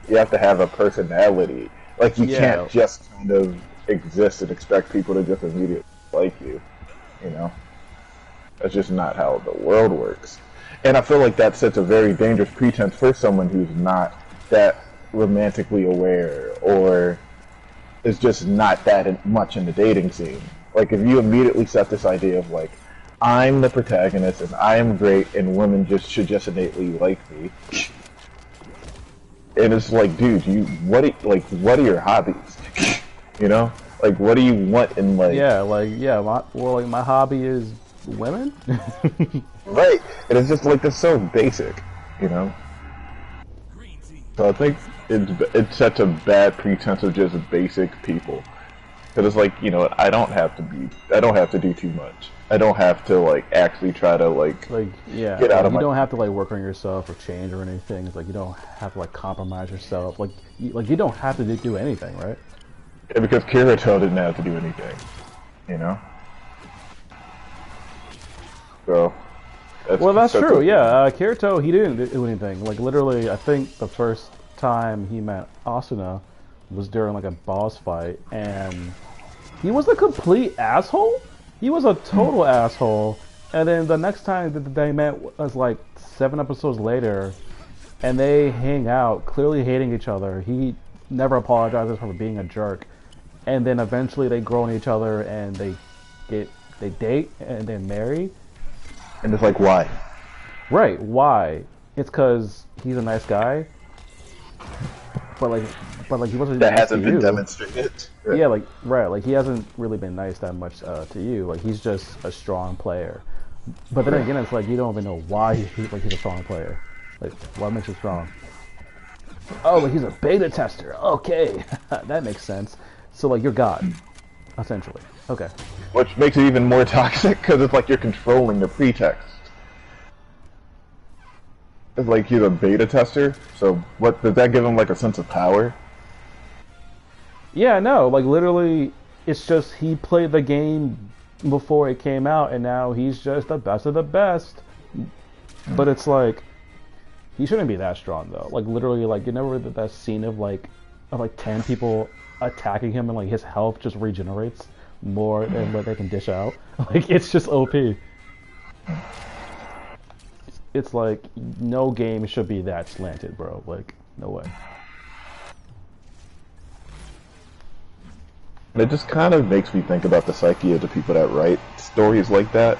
You have to have a personality. Like you can't just kind of exist and expect people to just immediately like you. You know? That's just not how the world works. And I feel like that sets a very dangerous pretense for someone who's not that romantically aware or is just not that much in the dating scene. Like if you immediately set this idea of like, I'm the protagonist and I am great and women should just innately like me. And it's like, dude, what are your hobbies? You know? Like what do you want in like my hobby is women? Right. And it's just like, it's so basic, you know? So I think it sets a bad pretense of just basic people. Because it's like, you know, I don't have to do too much. I don't have to like actually try to get out of you my... don't have to like work on yourself or change or anything. It's like you don't have to like compromise yourself. Like you don't have to do anything, right? Yeah, because Kirito didn't have to do anything, you know. So. That's true. Yeah, Kirito, he didn't do anything. Like literally, I think the first time he met Asuna was during like a boss fight, and he was a complete asshole. He was a total asshole. And then the next time that they met was like 7 episodes later, and they hang out, clearly hating each other. He never apologizes for being a jerk, and then eventually they grow on each other and they date and then marry. And it's like, why? Right, why? It's because he's a nice guy. But like he wasn't that nice hasn't to been you. demonstrated. Right. Yeah, like he hasn't really been nice that much to you. Like he's just a strong player. But then again, it's like you don't even know why he's a strong player. Like what makes him strong? Oh, like he's a beta tester. Okay, that makes sense. So like you're God, essentially. Okay. Which makes it even more toxic because it's like you're controlling the pretext. It's like he's a beta tester, so what does that give him like a sense of power? Yeah, no, like literally, it's just he played the game before it came out, and now he's just the best of the best. But it's like he shouldn't be that strong though. Like literally, like you never read that scene of like 10 people attacking him, and like his health just regenerates more than what they can dish out. Like it's just OP. It's like no game should be that slanted, bro. Like no way. And it just kind of makes me think about the psyche of the people that write stories like that.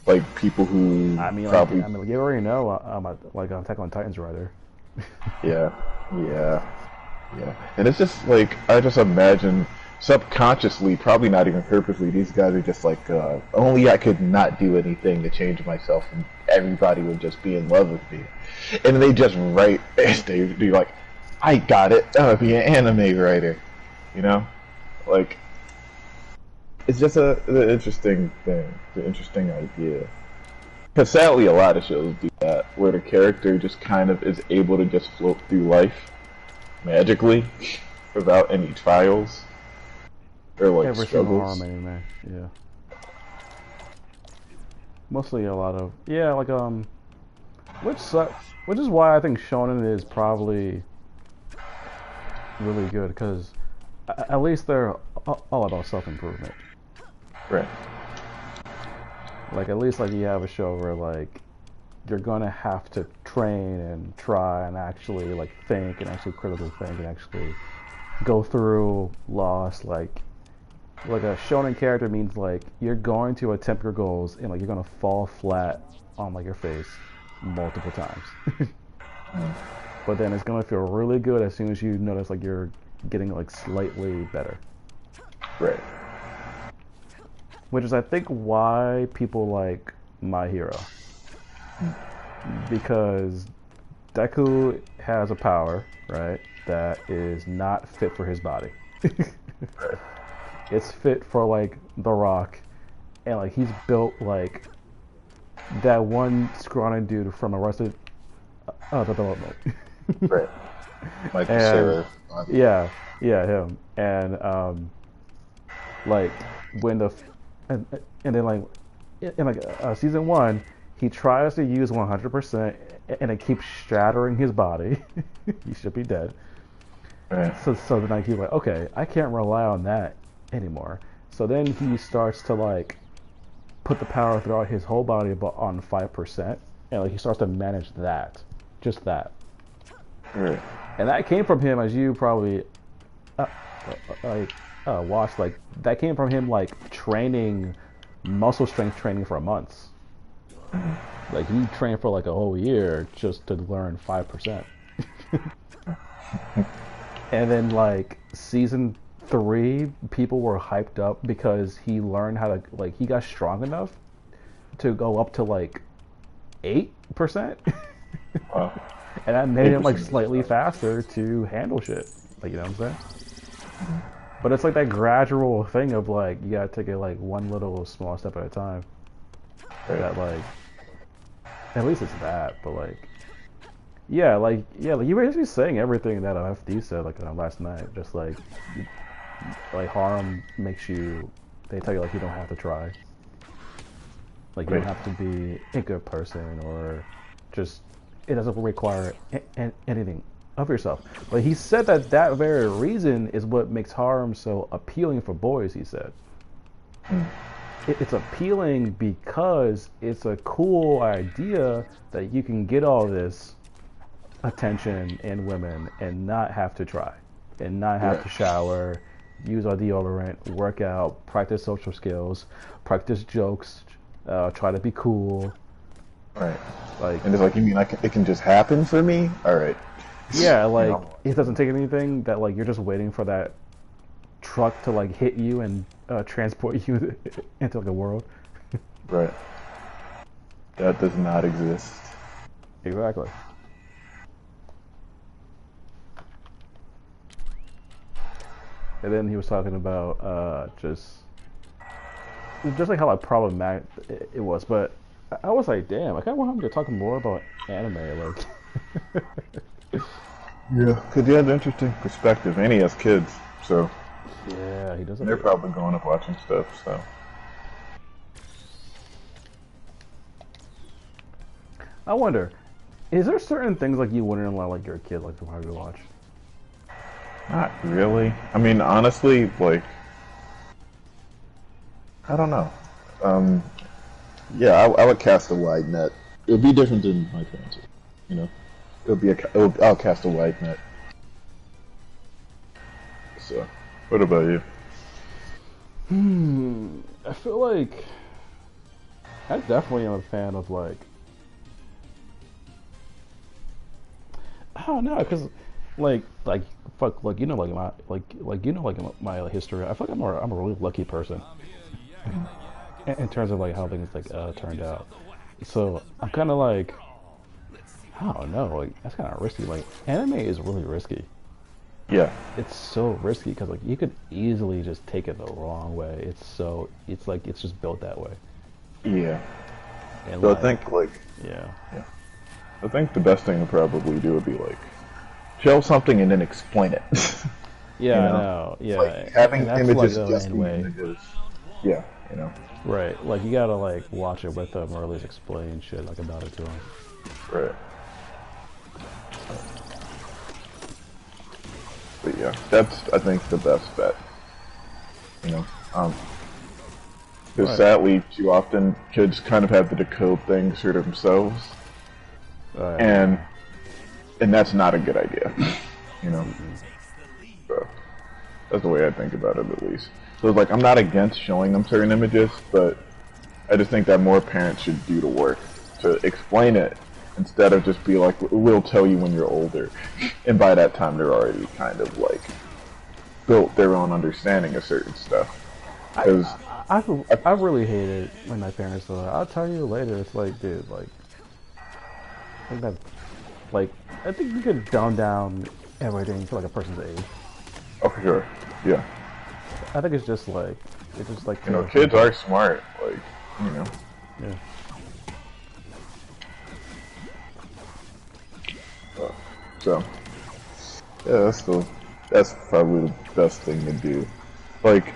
Like people who probably... you already know I'm a Attack on Titan's writer. Yeah. And it's just like, I just imagine subconsciously, probably not even purposely, these guys are just like, only I could not do anything to change myself and everybody would just be in love with me. And they just write, they'd be like, I got it, I'm gonna be an anime writer. You know? Like, it's just an interesting thing, an interesting idea. Because sadly a lot of shows do that, where the character just kind of is able to just float through life magically without any trials. Or like struggles. Anime, yeah. Mostly a lot of which is why I think shonen is probably really good, because at least they're all about self-improvement. Right. Like at least like you have a show where like you're gonna have to train and try and actually like think and actually critically think and actually go through loss. Like a shonen character means like you're going to attempt your goals and like you're gonna fall flat on like your face multiple times. but then it's gonna feel really good as soon as you notice like you're getting like slightly better. Right. Which is, I think, why people like My Hero. Because Deku has a power, right, that is not fit for his body. It's fit for like The Rock, and like he's built like that one scrawny dude from Arrested Development. Right. Like Sarah. Yeah, him. And like when and then like in like season 1, he tries to use 100%, and it keeps shattering his body. He should be dead. Right. So then like he's like, okay, I can't rely on that anymore. So then he starts to like put the power throughout his whole body, but on 5%, and like he starts to manage that, just that. Right. And that came from him, as you probably watched. Like that came from him like training, muscle strength training for months. Like he trained for like a whole year just to learn 5%. And then like season 3, people were hyped up because he learned how to like he got strong enough to go up to like 8%. Wow. And that made him like slightly faster to handle shit. Like, you know what I'm saying? But it's like that gradual thing of like you gotta take it like one little small step at a time. Right. That like at least it's that, but like like you were basically saying everything that FD said like last night. Just like harm makes you. They tell you like you don't have to try. Like you don't have to be a good person, or just it doesn't require anything of yourself. But he said that very reason is what makes harm so appealing for boys. He said. It's appealing because it's a cool idea that you can get all this attention in women and not have to try, and not have to shower, use our deodorant, work out, practice social skills, practice jokes, try to be cool. Right. Like, and it's like, you mean it can just happen for me? All right. Yeah, like it doesn't take anything. That like you're just waiting for that truck to like hit you and transport you into the world. Right. That does not exist. Exactly. And then he was talking about just like how like problematic it was, but I was like, damn, I kind of want him to talk more about anime, like. Yeah, because he has an interesting perspective, and he has kids, so. Yeah, he doesn't. They're probably going up watching stuff, so. I wonder, is there certain things like you wouldn't allow like your kid like to probably watch? Not really. I mean, honestly, like, I don't know. Yeah, I would cast a wide net. It would be different than my parents, you know. I'll cast a wide net. So, what about you? I feel like I definitely am a fan of like, I don't know, cause like fuck, like you know, like my history. I feel like I'm a really lucky person in terms of like how things like turned out. So I'm kind of like, I don't know, like that's kind of risky. Like anime is really risky. Yeah. It's so risky because like you could easily just take it the wrong way. It's like it's just built that way. Yeah. And so like, I think like yeah. I think the best thing to probably do would be like show something and then explain it. Yeah, you know? I know. Yeah, like having images like just being way. images. Yeah, you know. Right, like you gotta like watch it with them or at least explain shit like about it to them. Right. But yeah, that's I think the best bet. You know, because sadly, too often kids kind of have to decode things for themselves, and that's not a good idea. You know, so that's the way I think about it, at least. So it's like I'm not against showing them certain images, but I just think that more parents should do the work to explain it instead of just be like, we'll tell you when you're older, and by that time they're already kind of like built their own understanding of certain stuff. Because I really hate it when my parents are like, I'll tell you later. It's like, dude, like, I think that, like, I think you could dumb down everything to like a person's age. Oh, for sure, yeah. I think it's just like you know, kids are smart, like, you know. Yeah. So, yeah, that's probably the best thing to do. Like,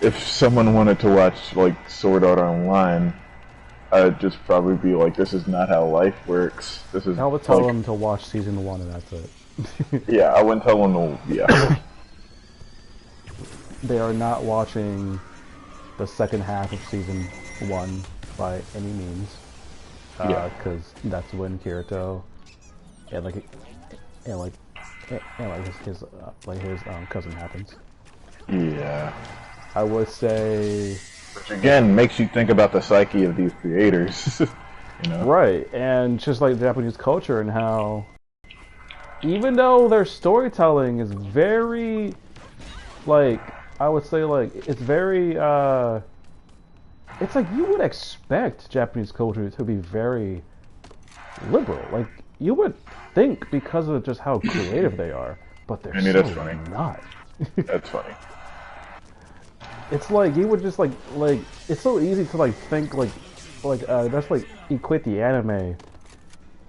if someone wanted to watch like Sword Art Online, I'd just probably be like, "This is not how life works. This is." I would tell them to watch season 1 and that's it. Yeah, I wouldn't tell them to. Yeah. They are not watching the second half of season 1 by any means. Because that's when Kirito and his cousin happens. Yeah. I would say, which again makes you think about the psyche of these creators. You know? Right, and just like Japanese culture and how, even though their storytelling is very, like, I would say, like, it's very, it's like you would expect Japanese culture to be very liberal. Like, you would think because of just how creative they are, but they're that's funny. not. That's funny. It's like you would just like it's so easy to like think that's like equate the anime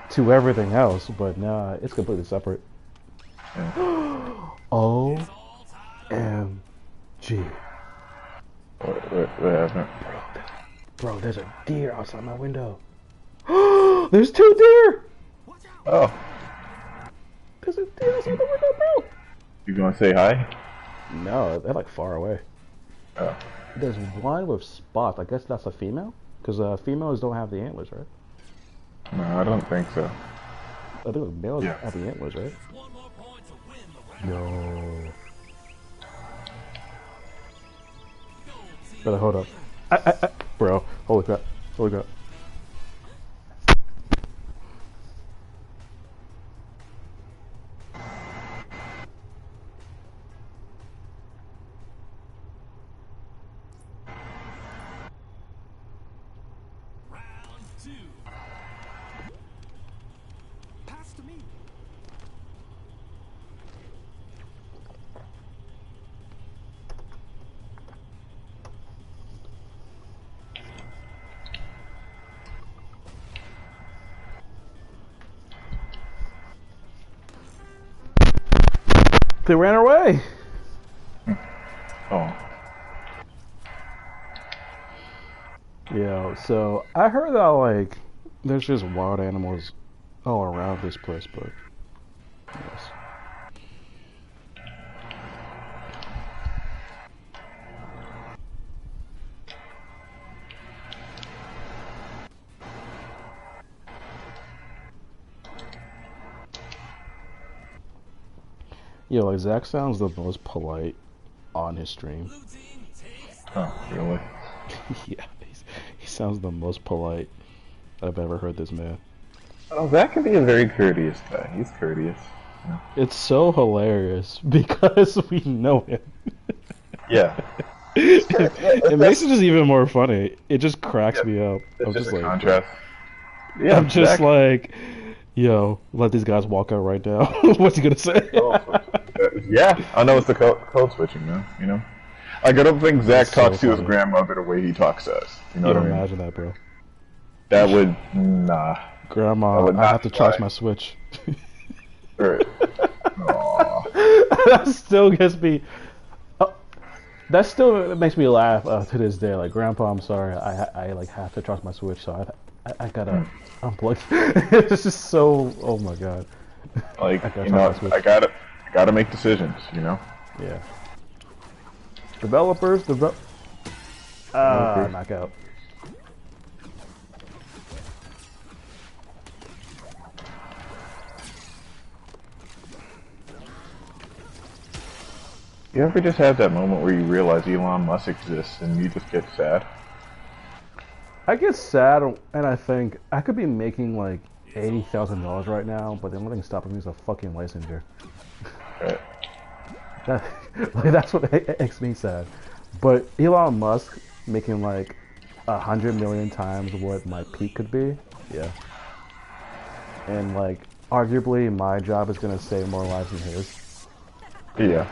to everything else, but nah, it's completely separate. Yeah. OMG. What happened? Bro, there's a deer outside my window. There's 2 deer! Oh. There's a deer outside the window, bro! You gonna say hi? No, they're like far away. Oh. There's one with spots. I guess that's a female? Because females don't have the antlers, right? No, I don't think so. I think the males have the antlers, right? No. Brother, hold up. Bro, holy crap. Holy crap. They ran away. Oh. Yeah, so I heard that like there's just wild animals all around this place, but yes. Yo, like Zach sounds the most polite on his stream. Oh, really? Yeah, he sounds the most polite I've ever heard this man. Oh, that could be a very courteous guy. He's courteous. Yeah. It's so hilarious because we know him. Yeah. It makes it just even more funny. It just cracks me up. It's just a like, contrast. Yeah, I'm just like, yo, let these guys walk out right now. What's he gonna say? Yeah, I know it's the code switching, man. You know, like I don't think Zach talks to his funny. grandmother the way he talks to us. You know what I mean? Imagine that, bro. That would nah. Grandma, would I not have to charge fly. my Switch. Right. Aw. That still gets me. That still makes me laugh to this day. Like, Grandpa, I'm sorry, I like have to charge my Switch, so I gotta unplug. It's just so. Oh my god. Like I you know, I gotta make decisions. You know. Yeah. Developers. Knockout. You ever just have that moment where you realize Elon Musk exists and you just get sad? I get sad, and I think I could be making like $80,000 right now, but the only thing stopping me is a fucking licensure. Right. That, like, that's what makes me sad. But Elon Musk making like 100 million times what my peak could be, yeah. And like, arguably, my job is gonna save more lives than his. Yeah.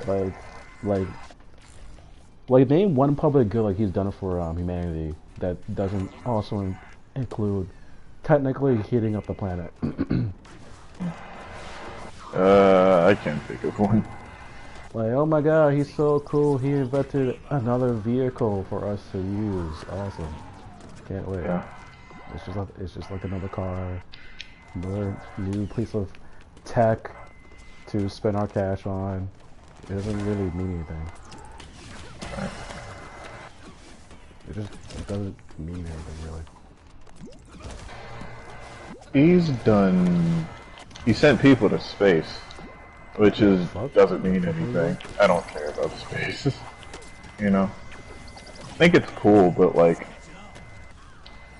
like, like, name one public good like he's done for humanity that doesn't also include technically heating up the planet. I can't think of one. Like, oh my god, he's so cool. He invented another vehicle for us to use. Awesome. Can't wait. Yeah. It's just like another car, another new piece of tech to spend our cash on. It doesn't really mean anything. Right. It doesn't mean anything really. He sent people to space, which Fuck. doesn't mean anything. I don't care about space. You know? I think it's cool, but like,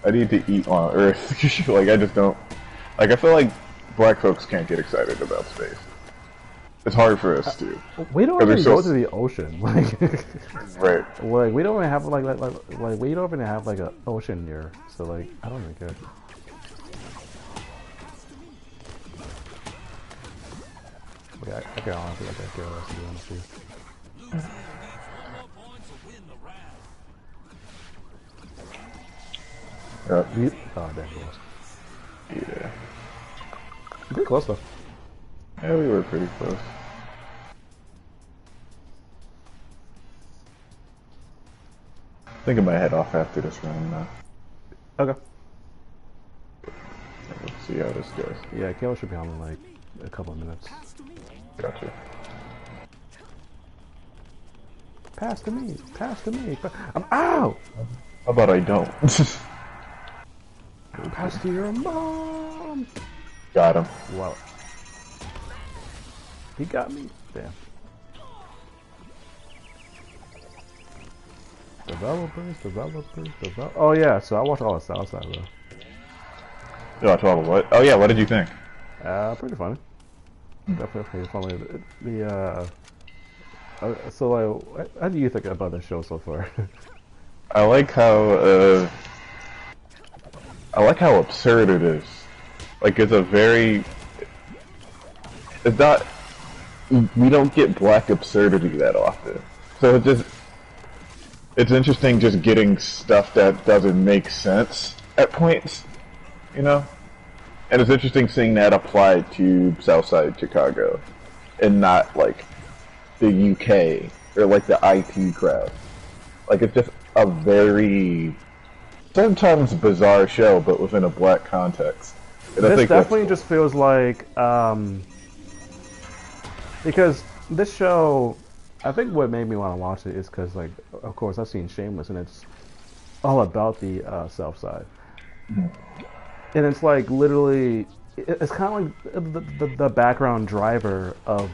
I need to eat on Earth. Like, I just don't. Like, I feel like black folks can't get excited about space. It's hard for us to. We don't even go to the ocean. Like, Right. like we don't even have like we don't even have like an ocean here. So like, I don't even care. Okay, I can honestly like I care less to be honest with you. Oh, damn, close. Yeah. Pretty close though. Yeah, we were pretty close. I think I might head off after this round now. Okay. Let's see how this goes. Yeah, Kayla should be on in like a couple of minutes. Gotcha. Pass to me. Pass to me. I'm out. How about I don't? Pass to your mom. Got him. Wow. He got me. Damn. Developers. Oh yeah, so I watched all the Southside though. You watch all the what? Oh yeah, what did you think? Pretty funny. Definitely funny. So like, how do you think about the show so far? I like how absurd it is. Like, it's a very. It's not. We don't get black absurdity that often, so it's interesting just getting stuff that doesn't make sense at points, you know? And it's interesting seeing that applied to Southside Chicago and not like the UK or like the IT crowd. Like, it's just a very sometimes bizarre show, but within a black context. And This I think definitely just feels like because this show, I think what made me want to watch it is because, like, of course, I've seen Shameless, and it's all about the South Side, and it's like literally, it's kind of like the background driver of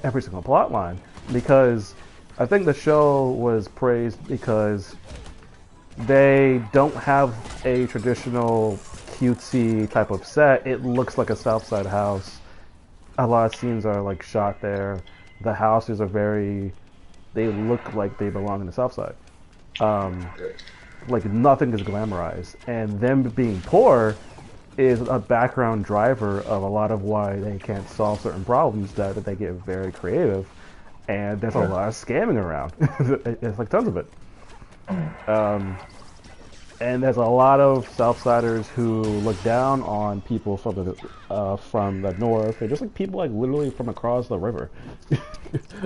every single plot line. Because I think the show was praised because they don't have a traditional cutesy type of set. It looks like a South Side house. A lot of scenes are like shot there. The houses are they look like they belong in the South Side. Like nothing is glamorized, and them being poor is a background driver of a lot of why they can't solve certain problems. That they get very creative, and there's a lot of scamming around. It's like tons of it. And there's a lot of Southsiders who look down on people from the north, and just like people like literally from across the river.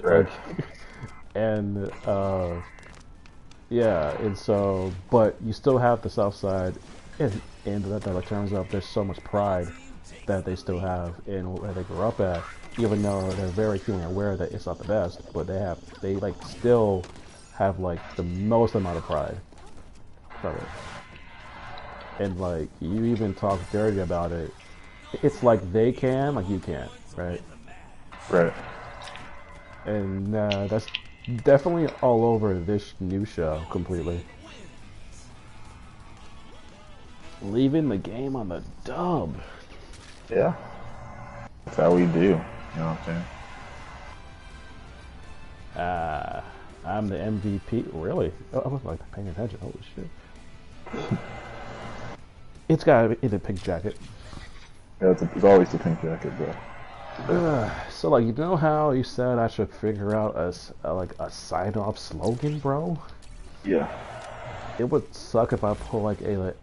Right. And yeah, and so, but you still have the South Side, and that like turns out there's so much pride that they still have in where they grew up at, even though they're very keenly aware that it's not the best, but they like still have like the most amount of pride from it. And like, you even talk dirty about it, it's like they can, like you can't, right? Right. And Definitely all over this new show completely. Leaving the game on the dub. Yeah. That's how we do. You know what I'm saying? I'm the MVP. Really? Oh, I was like paying attention. Holy shit. It's gotta be in the pink jacket. Yeah, it's always the pink jacket, bro. So like, you know how you said I should figure out like a sign-off slogan, bro? Yeah. It would suck if I pull like a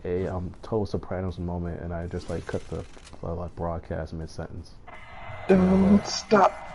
Total Sopranos moment and I just like cut the like broadcast mid-sentence. Don't stop